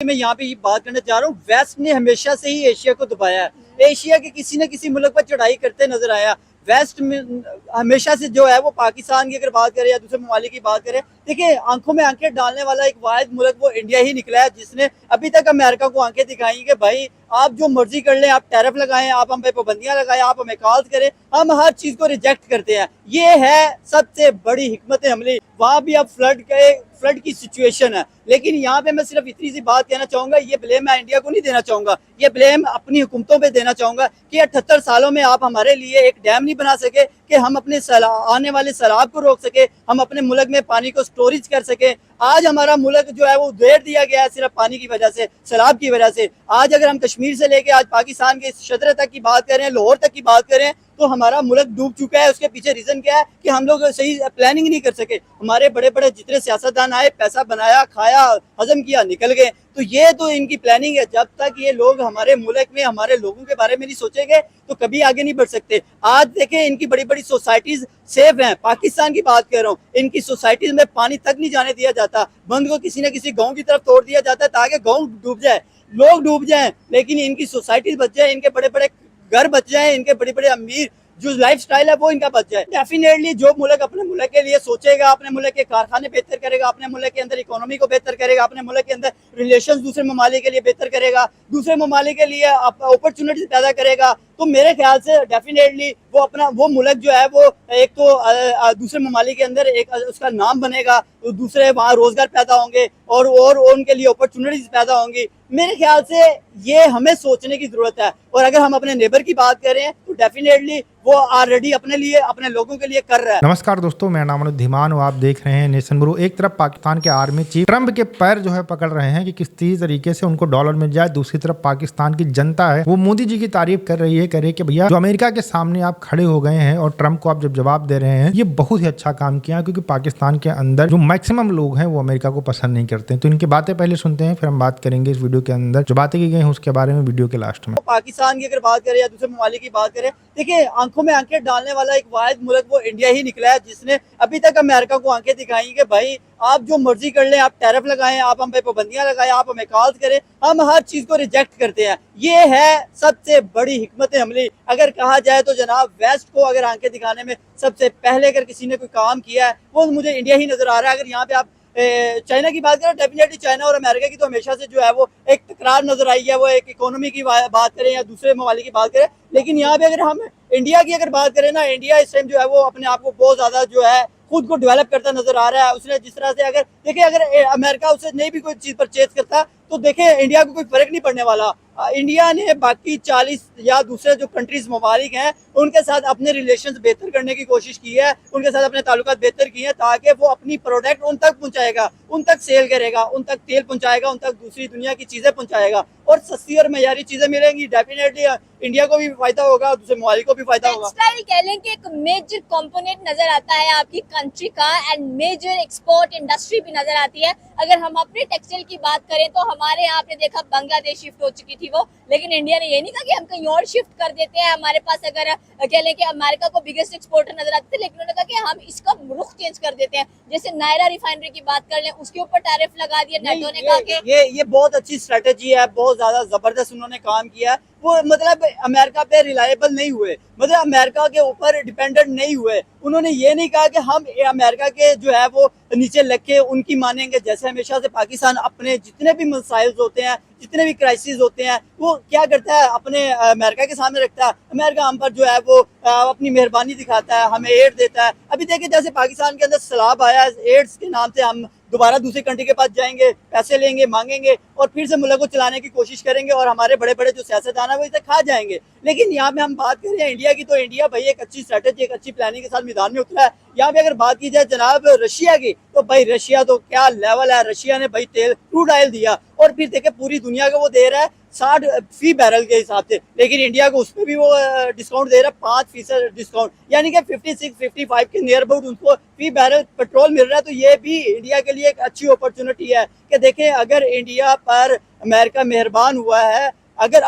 मैं यहाँ पे ये बात करना चाह रहा हूँ, वेस्ट ने हमेशा से ही एशिया को दबाया है। एशिया के किसी न किसी मुल्क पर चढ़ाई करते नजर आया। वेस्ट में हमेशा से जो है वो पाकिस्तान की अगर बात करें या दूसरे ममालिक की बात करें, देखिए आंखों में आंखें डालने वाला एक वाहिद मुल्क वो इंडिया ही निकला है, जिसने अभी तक अमेरिका को आंखें दिखाई कि भाई आप जो मर्जी कर लें, आप टैरिफ लगाएं, आप हम पे पाबंदियां लगाएं, आप हमें कॉल करें, हम हर चीज को रिजेक्ट करते हैं। ये है सबसे बड़ी हिकमत अमली। वहां भी अब फ्लड की सिचुएशन है, लेकिन यहाँ पे मैं सिर्फ इतनी सी बात कहना चाहूंगा, ये ब्लेम मैं इंडिया को नहीं देना चाहूंगा, ये ब्लेम अपनी हुकूमतों पे देना चाहूंगा कि 78 सालों में आप हमारे लिए एक डैम नहीं बना सके कि हम अपने आने वाले सैलाब को रोक सके, हम अपने मुल्क में पानी को स्टोरेज कर सके। आज हमारा मुल्क जो है वो उधेड़ दिया गया है सिर्फ पानी की वजह से, सैलाब की वजह से। आज अगर हम कश्मीर से लेके आज पाकिस्तान के शदर तक की बात करें, लाहौर तक की बात करें, तो हमारा मुल्क डूब चुका है। उसके पीछे रीजन क्या है कि हम लोग सही प्लानिंग नहीं कर सके। हमारे बड़े बड़े जितने सियासतदान आए, पैसा बनाया, खाया, हजम किया, निकल गए। तो ये तो इनकी प्लानिंग है। जब तक ये लोग हमारे मुल्क में हमारे लोगों के बारे में नहीं सोचेंगे तो कभी आगे नहीं बढ़ सकते। आज देखें, इनकी बड़ी बड़ी सोसाइटीज सेफ हैं। पाकिस्तान की बात कर रहा हूँ, इनकी सोसाइटीज में पानी तक नहीं जाने दिया जाता। बंद को किसी न किसी गांव की तरफ तोड़ दिया जाता है ताकि गांव डूब जाए, लोग डूब जाएं, लेकिन इनकी सोसाइटीज बच जाए, इनके बड़े बड़े घर बच जाए, इनके बड़े बड़े अमीर जो लाइफ स्टाइल है वो इनका बच जाए। डेफिनेटली जो मुल्क अपने मुल्क के लिए सोचेगा, अपने मुल्क के कारखाने बेहतर करेगा, अपने मुल्क के अंदर इकोनॉमी को बेहतर करेगा, अपने मुल्क के अंदर रिलेशंस दूसरे ममालिक के लिए बेहतर करेगा, दूसरे ममालिक के लिए अपॉर्चुनिटीज पैदा करेगा, तो मेरे ख्याल से डेफिनेटली वो मुल्क जो है वो एक तो दूसरे ममालिक के अंदर एक उसका नाम बनेगा, तो दूसरे वहाँ रोजगार पैदा होंगे और उनके लिए अपॉर्चुनिटीज पैदा होंगी। मेरे ख्याल से ये हमें सोचने की जरूरत है। और अगर हम अपने नेबर की बात करें तो डेफिनेटली वो ऑलरेडी अपने लिए, अपने लोगों के लिए कर रहा है। नमस्कार दोस्तों, मेरा नाम धीमान और आप देख रहे हैं नेशन ब्रो। एक तरफ पाकिस्तान के आर्मी चीफ ट्रंप के पैर जो है पकड़ रहे हैं कि किस तरीके से उनको डॉलर मिल जाए। दूसरी तरफ पाकिस्तान की जनता है वो मोदी जी की तारीफ कर रही है, करे कि भैया जो अमेरिका के सामने आप खड़े हो गए हैं और ट्रंप को आप जब जवाब दे रहे हैं, ये बहुत ही अच्छा काम किया, क्योंकि पाकिस्तान के अंदर जो मैक्सिमम लोग हैं वो अमेरिका को पसंद नहीं करते। तो इनकी बातें पहले सुनते हैं, फिर हम बात करेंगे इस वीडियो के अंदर जो बातें की गई हैं उसके बारे में वीडियो के लास्ट में। पाकिस्तान की अगर बात करें या दूसरे ममालिक की बात करें, देखिए आंखों में आंखें डालने वाला एक वाहिद मुल्क वो इंडिया ही निकला है, जिसने अभी तक अमेरिका को आंखें दिखाई कि भाई आप जो मर्जी कर लें, आप टैरिफ लगाएं, आप हम पे पाबंदियां लगाएं, आप हमें कॉल करें, हम हर चीज को रिजेक्ट करते हैं। ये है सबसे बड़ी हिकमत अमली। अगर कहा जाए तो जनाब, वेस्ट को अगर आंखें दिखाने में सबसे पहले अगर किसी ने कोई काम किया है वो मुझे इंडिया ही नजर आ रहा है। अगर यहाँ पे आप चाइना की बात करें, डेफिनेटली चाइना और अमेरिका की तो हमेशा से जो है वो एक तकरार नजर आई है। वो एक इकोनॉमी की बात करें या दूसरे ममालिक की बात करें, लेकिन यहाँ पे अगर हम इंडिया की अगर बात करें ना, इंडिया इस टाइम जो है वो अपने आप को बहुत ज्यादा जो है खुद को डेवलप करता नजर आ रहा है। उसने जिस तरह से अगर देखिए, अगर अमेरिका उससे नहीं भी कोई चीज परचेज करता तो देखे इंडिया को कोई फर्क नहीं पड़ने वाला। इंडिया ने बाकी 40 या दूसरे जो कंट्रीज ममालिक हैं उनके साथ अपने रिलेशंस बेहतर करने की कोशिश की है, उनके साथ अपने ताल्लुकात बेहतर किए हैं, ताकि वो अपनी प्रोडक्ट उन तक पहुंचाएगा, उन तक सेल करेगा, उन तक तेल पहुंचाएगा, उन तक दूसरी दुनिया की चीजें पहुंचाएगा और सस्ती और मयारी चीजें मिलेंगी। डेफिनेटली इंडिया को भी फायदा होगा, दूसरे ममालिक को भी फायदा होगा। टेक्सटाइल कह लें कि एक मेजर कंपोनेंट नजर आता है आपकी कंट्री का, एंड मेजर एक्सपोर्ट इंडस्ट्री भी नजर आती है। अगर हम अपने टेक्सटाइल की बात करें तो हमारे यहाँ आपने देखा बांग्लादेश शिफ्ट हो चुकी थी वो, लेकिन इंडिया ने ये नहीं कहा कि हम कहीं और शिफ्ट कर देते हैं। हमारे पास अगर कह लें कि अमेरिका को बिगेस्ट एक्सपोर्टर नजर आते थे, लेकिन उन्होंने कहा कि हम इसका रुख चेंज कर देते हैं। जैसे नायरा रिफाइनरी की बात कर लें, उसके ऊपर टैरिफ लगा दिया। नेटो ने कहा कि ये बहुत अच्छी स्ट्रेटेजी है, बहुत ज्यादा जबरदस्त उन्होंने काम किया। वो मतलब अमेरिका पे रिलायबल नहीं हुए, मतलब अमेरिका के ऊपर डिपेंडेंट नहीं हुए। उन्होंने ये नहीं कहा कि हम अमेरिका के जो है वो नीचे लग के उनकी मानेंगे। जैसे हमेशा से पाकिस्तान अपने जितने भी मसाइल होते हैं, जितने भी क्राइसिस होते हैं, वो क्या करता है, अपने अमेरिका के सामने रखता है। अमेरिका हम पर जो है वो अपनी मेहरबानी दिखाता है, हमें एड देता है। अभी देखिए जैसे पाकिस्तान के अंदर सैलाब आया, एड्स के नाम से हम दोबारा दूसरी कंट्री के पास जाएंगे, पैसे लेंगे, मांगेंगे और फिर से मुल्क को चलाने की कोशिश करेंगे और हमारे बड़े बड़े जो सियासतदान है वो इसे खा जाएंगे। लेकिन यहाँ पे हम बात कर रहे हैं इंडिया की, तो इंडिया भाई एक अच्छी स्ट्रेटेजी, एक अच्छी प्लानिंग के साथ मैदान में उतरा है। यहाँ पे अगर बात की जाए जनाब रशिया की, तो भाई रशिया तो क्या लेवल है। रशिया ने भाई तेल क्रूड ऑयल दिया और फिर देखे पूरी दुनिया को वो दे रहा है 60 फी बैरल के हिसाब से, लेकिन इंडिया को उसमें भी वो डिस्काउंट दे रहा है 5% डिस्काउंट, यानी कि 56-55 के नियर अबाउट उनको फी बैरल पेट्रोल मिल रहा है। तो ये भी इंडिया के लिए एक अच्छी अपॉर्चुनिटी है कि देखें अगर इंडिया पर अमेरिका मेहरबान हुआ है, अगर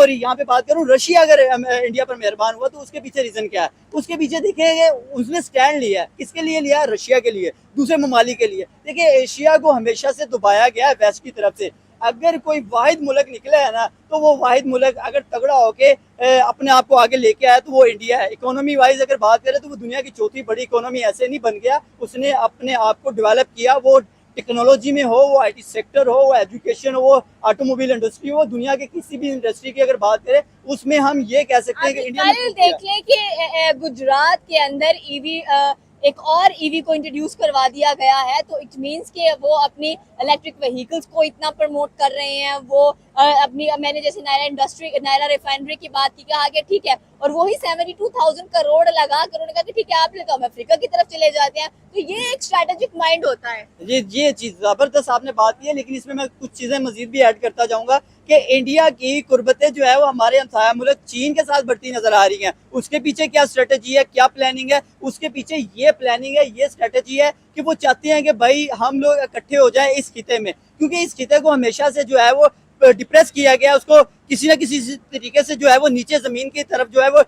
यहाँ पे बात करूं, रशिया अगर इंडिया पर मेहरबान हुआ तो उसके पीछे रीजन क्या है? उसके पीछे देखिए उसने स्टैंड लिया है, किसके लिए लिया? रशिया के लिए, दूसरे ममालिक के लिए। देखिए एशिया को हमेशा से दबाया गया है वेस्ट की तरफ से। अगर कोई वाहिद मुल्क निकला है ना, तो वो वाहिद मुल्क अगर तगड़ा होके अपने आप को आगे लेके आया तो वो इंडिया है। इकोनॉमी वाइज अगर बात करें तो वो दुनिया की चौथी बड़ी इकोनॉमी ऐसे नहीं बन गया, उसने अपने आप को डेवलप किया। वो टेक्नोलॉजी में हो, वो आईटी सेक्टर हो, वो एजुकेशन हो, वो ऑटोमोबाइल इंडस्ट्री हो, दुनिया के किसी भी इंडस्ट्री की अगर बात करें उसमें हम ये कह सकते हैं कि इंडिया ने कल देख लें कि गुजरात के अंदर ईवी एक और ईवी को इंट्रोड्यूस करवा दिया गया है, तो इट मींस कि वो अपनी इलेक्ट्रिक व्हीकल्स को इतना प्रमोट कर रहे हैं। वो अपनी, मैंने जैसे नायरा रिफाइनरी की बात की, कहा कि ठीक है, और वही 72,000 करोड़ लगा कर उन्होंने कहा कि ठीक है आप लोग हम अफ्रीका की तरफ चले जाते हैं। तो ये एक स्ट्रेटेजिक माइंड होता है। ये चीज जबरदस्त आपने बात की है, लेकिन इसमें मैं कुछ चीजें मजीद भी ऐड करता जाऊंगा कि इंडिया की कुर्बतें जो है वो हमारे हमसाया मुल्क चीन के साथ बढ़ती नजर आ रही हैं। उसके पीछे क्या स्ट्रेटेजी है, क्या प्लानिंग है? उसके पीछे ये प्लानिंग है, ये स्ट्रेटेजी है कि वो चाहते हैं कि भाई हम लोग इकट्ठे हो जाएं इस खिते में, क्योंकि इस खिते को हमेशा से जो है वो डिप्रेस किया गया, उसको किसी न किसी तरीके से जो है वो नीचे जमीन की तरफ जो है वो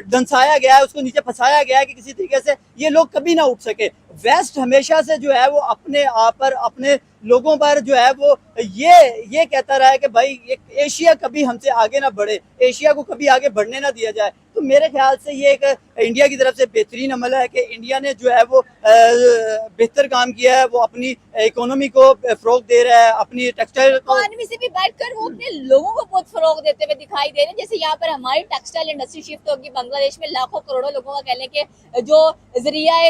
दंसाया गया है, उसको नीचे फंसाया गया है कि किसी तरीके से ये लोग कभी ना उठ सके। वेस्ट हमेशा से जो है वो अपने आप पर, अपने लोगों पर जो है वो ये कहता रहा है कि भाई एशिया कभी हमसे आगे ना बढ़े, एशिया को कभी आगे बढ़ने ना दिया जाए। तो मेरे ख्याल से ये एक इंडिया की तरफ से बेहतरीन अमल है कि इंडिया ने जो है वो बेहतर काम किया है। वो अपनी इकोनॉमी को फरोग दे रहा है, अपनी टेक्सटाइल इकोनॉमी से भी बढ़कर वो अपने लोगों को बहुत फरोग देते हुए दिखाई दे रहे हैं। जैसे यहाँ पर हमारी टेक्सटाइल इंडस्ट्री शिफ्ट होगी बांग्लादेश में, लाखों करोड़ों लोगों का कह लें कि जो जरिया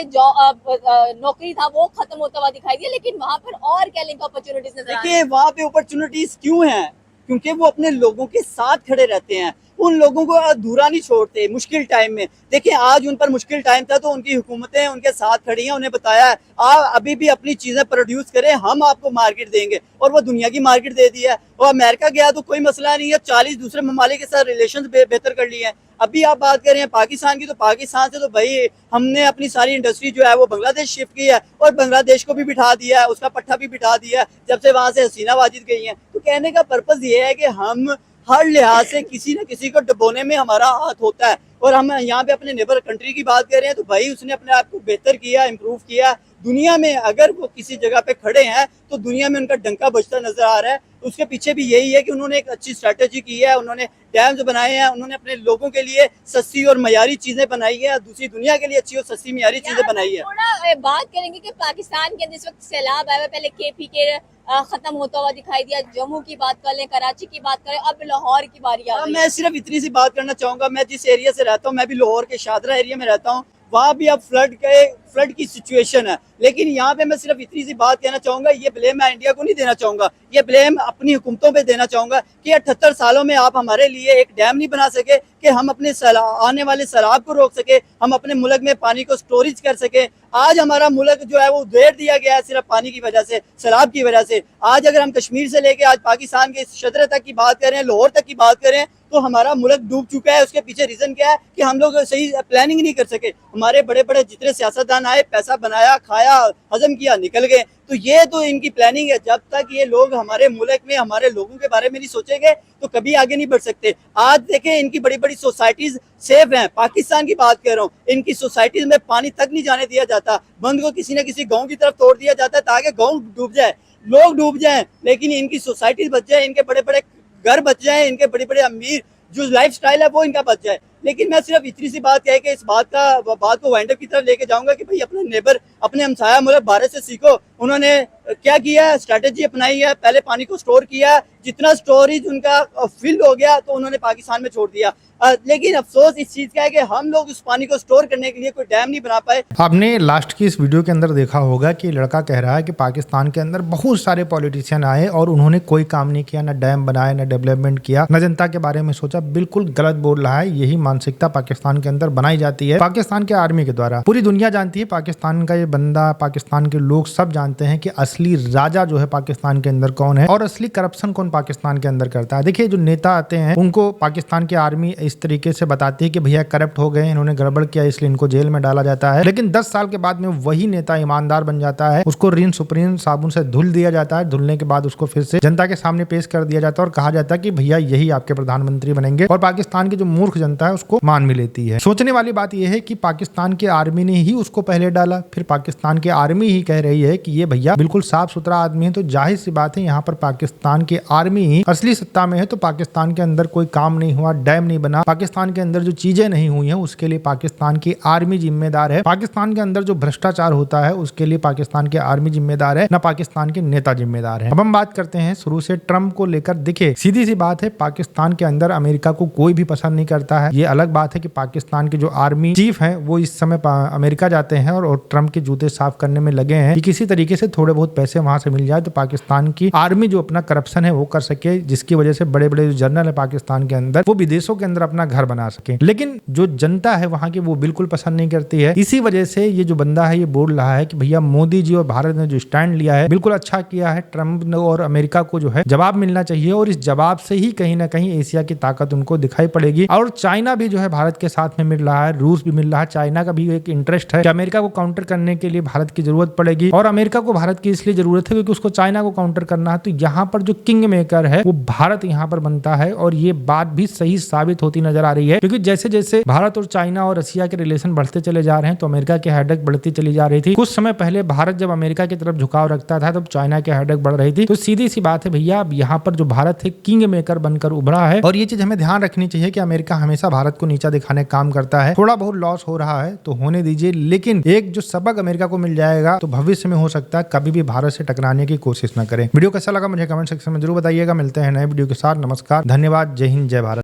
नौकरी था वो खत्म होता हुआ दिखाई दिया, लेकिन वहाँ पर और कह लें अपॉर्चुनिटीज नजर आ रही देखिए वहाँ पे अपॉर्चुनिटीज क्यों हैं? क्योंकि वो अपने लोगों के साथ खड़े रहते हैं, उन लोगों को अधूरा नहीं छोड़ते मुश्किल टाइम में। देखिए आज उन पर मुश्किल टाइम था तो उनकी हुकूमतें उनके साथ खड़ी हैं, उन्हें बताया है आप अभी भी अपनी चीजें प्रोड्यूस करें, हम आपको मार्केट देंगे, और वो दुनिया की मार्केट दे दी है। और अमेरिका गया तो कोई मसला नहीं है, 40 दूसरे ममालिक के साथ रिलेशन बेहतर कर लिए हैं। अभी आप बात कर रहे हैं पाकिस्तान की, तो पाकिस्तान से तो भाई हमने अपनी सारी इंडस्ट्री जो है वो बांग्लादेश शिफ्ट की है, और बांग्लादेश को भी बिठा दिया है, उसका पट्टा भी बिठा दिया है जब से वहां से हसीना वाजिद गई हैं। तो कहने का पर्पज ये है कि हम हर लिहाज से किसी न किसी को डबोने में हमारा हाथ होता है। और हम यहाँ पे अपने नेबर कंट्री की बात कर रहे हैं तो भाई उसने अपने आप को बेहतर किया, इम्प्रूव किया। दुनिया में अगर वो किसी जगह पे खड़े हैं तो दुनिया में उनका डंका बजता नजर आ रहा है। उसके पीछे भी यही है कि उन्होंने एक अच्छी स्ट्रैटेजी की है, उन्होंने डैम्स बनाए हैं, उन्होंने अपने लोगों के लिए सस्ती और मयारी चीजें बनाई है, दूसरी दुनिया के लिए अच्छी और सस्ती मयारी चीजें बनाई है। थोड़ा बात करेंगे कि पाकिस्तान के अंदर इस वक्त सैलाब आया, पहले KP के खत्म होता हुआ दिखाई दिया, जम्मू की बात कर लें, कराची की बात करें, अब लाहौर की बारी आ गई। मैं सिर्फ इतनी सी बात करना चाहूंगा, मैं जिस एरिया से रहता हूँ, मैं भी लाहौर के शादरा एरिया में रहता हूँ, वहाँ भी अब फ्लड की सिचुएशन है। लेकिन यहाँ पे मैं सिर्फ इतनी सी बात कहना चाहूंगा, ये ब्लेम मैं इंडिया को नहीं देना चाहूंगा, ये ब्लेम अपनी हुकूमतों पे देना चाहूंगा कि 78 सालों में आप हमारे लिए एक डैम नहीं बना सके कि हम अपने आने वाले सैलाब को रोक सके, हम अपने मुल्क में पानी को स्टोरेज कर सके। आज हमारा मुल्क जो है वो उधेड़ दिया गया है सिर्फ पानी की वजह से, सैलाब की वजह से। आज अगर हम कश्मीर से लेके आज पाकिस्तान के शदरे तक की बात करें, लाहौर तक की बात करें, तो हमारा मुल्क डूब चुका है। उसके पीछे रीजन क्या है कि हम लोग सही प्लानिंग नहीं कर सके। हमारे बड़े बड़े जितने सियासतदान आए, पैसा बनाया, खाया, हजम किया, निकल गए। तो ये तो इनकी प्लानिंग है। जब तक ये लोग हमारे मुल्क में हमारे लोगों के बारे में नहीं सोचेंगे तो कभी आगे नहीं बढ़ सकते। आज देखें इनकी बड़ी बड़ी सोसाइटीज सेफ हैं, पाकिस्तान की बात कर रहा हूँ, इनकी सोसाइटीज में पानी तक नहीं जाने दिया जाता, बंद को किसी न किसी गाँव की तरफ तोड़ दिया जाता है ताकि गाँव डूब जाए, लोग डूब जाए, लेकिन इनकी सोसाइटीज बच जाए, इनके बड़े बड़े घर बच जाए, इनके बड़े बड़े अमीर जो लाइफस्टाइल है वो इनका बच जाए। लेकिन मैं सिर्फ इतनी सी बात कह के इस बात को वाइंड अप की तरफ लेके जाऊंगा कि भाई अपने नेबर, अपने हमसाया मुल्क भारत से सीखो। उन्होंने क्या किया, स्ट्रैटेजी अपनाई है, पहले पानी को स्टोर किया, जितना स्टोरेज उनका फिल हो गया तो उन्होंने पाकिस्तान में छोड़ दिया। लेकिन अफसोस इस चीज का है कि हम लोग उस पानी को स्टोर करने के लिए कोई डैम नहीं बना पाए। आपने लास्ट की इस वीडियो के अंदर देखा होगा कि लड़का कह रहा है कि पाकिस्तान के अंदर बहुत सारे पॉलिटिशियन आए और उन्होंने कोई काम नहीं किया, ना डैम बनाया, ना डेवलपमेंट किया, ना जनता के बारे में सोचा। बिल्कुल गलत बोल रहा है। यही मानसिकता पाकिस्तान के अंदर बनाई जाती है पाकिस्तान के आर्मी के द्वारा। पूरी दुनिया जानती है, पाकिस्तान का ये बंदा, पाकिस्तान के लोग सब जानते हैं कि असली राजा जो है पाकिस्तान के अंदर कौन है और असली करप्शन कौन पाकिस्तान के अंदर करता है। देखिए जो नेता आते हैं उनको पाकिस्तान की आर्मी इस तरीके से बताती है कि भैया करप्ट हो गए, इन्होंने गड़बड़ किया, इसलिए इनको जेल में डाला जाता है। लेकिन 10 साल के बाद में वही नेता ईमानदार बन जाता है, उसको रिन सुप्रीम साबुन से धुल दिया जाता है, धुलने के बाद उसको फिर से जनता के सामने पेश कर दिया जाता है और कहा जाता है कि भैया यही आपके प्रधानमंत्री बनेंगे। और पाकिस्तान की जो मूर्ख जनता है उसको मान भी लेती है। सोचने वाली बात यह है कि पाकिस्तान की आर्मी ने ही उसको पहले डाला, फिर पाकिस्तान की आर्मी ही कह रही है कि ये भैया बिल्कुल साफ सुथरा आदमी है, तो जाहिर सी बात है यहाँ पर पाकिस्तान की आर्मी ही असली सत्ता में है। तो पाकिस्तान के अंदर कोई काम नहीं हुआ, डैम नहीं बना, पाकिस्तान के अंदर जो चीजें नहीं हुई हैं उसके लिए पाकिस्तान की आर्मी जिम्मेदार है। पाकिस्तान के अंदर जो भ्रष्टाचार होता है उसके लिए पाकिस्तान की आर्मी जिम्मेदार है, ना पाकिस्तान के नेता जिम्मेदार है। अब हम बात करते हैं शुरू से ट्रंप को लेकर। देखिए सीधी सी बात है, पाकिस्तान के अंदर अमेरिका को कोई भी पसंद नहीं करता है। ये अलग बात है कि पाकिस्तान के जो आर्मी चीफ हैं वो इस समय अमेरिका जाते हैं और ट्रंप के जूते साफ करने में लगे हैं कि किसी तरीके से थोड़े बहुत पैसे वहां से मिल जाए तो पाकिस्तान की आर्मी जो अपना करप्शन है वो कर सके, जिसकी वजह से बड़े बड़े जो जनरल है पाकिस्तान के अंदर वो विदेशों के अंदर अपना घर बना सके। लेकिन जो जनता है वहां की वो बिल्कुल पसंद नहीं करती है। इसी वजह से ये जो बंदा है ये बोल रहा है कि भैया मोदी जी और भारत ने जो स्टैंड लिया है बिल्कुल अच्छा किया है। ट्रंप ने और अमेरिका को जो है जवाब मिलना चाहिए और इस जवाब से ही कहीं ना कहीं एशिया की ताकत उनको दिखाई पड़ेगी। और चाइना भी जो है भारत के साथ में मिल रहा है, रूस भी मिल रहा है। चाइना का भी एक इंटरेस्ट है कि अमेरिका को काउंटर करने के लिए भारत की जरूरत पड़ेगी और अमेरिका को भारत की इसलिए जरूरत है क्योंकि उसको चाइना को काउंटर करना है। तो यहाँ पर जो किंग मेकर है वो भारत यहाँ पर बनता है और ये बात भी सही साबित होती नजर आ रही है, क्योंकि जैसे जैसे भारत और चाइना और रशिया के रिलेशन बढ़ते चले जा रहे हैं तो अमेरिका की हेडेक बढ़ती चली जा रही थी। कुछ समय पहले भारत जब अमेरिका की तरफ झुकाव रखता था तब चाइना की हेडेक बढ़ रही थी। तो सीधी सी बात है भैया, अब यहाँ पर जो भारत है किंग मेकर बनकर उभरा है और ये चीज हमें ध्यान रखनी चाहिए कि अमेरिका हमेशा भारत को नीचा दिखाने का काम करता है। थोड़ा बहुत लॉस हो रहा है तो होने दीजिए, लेकिन एक जो सबक अमेरिका को मिल जाएगा तो भविष्य में हो सकता है कभी भी भारत से टकराने की कोशिश न करें। वीडियो कैसा लगा मुझे कमेंट सेक्शन में जरूर बताइएगा। मिलते हैं नए वीडियो के साथ। नमस्कार, धन्यवाद, जय हिंद, जय भारत।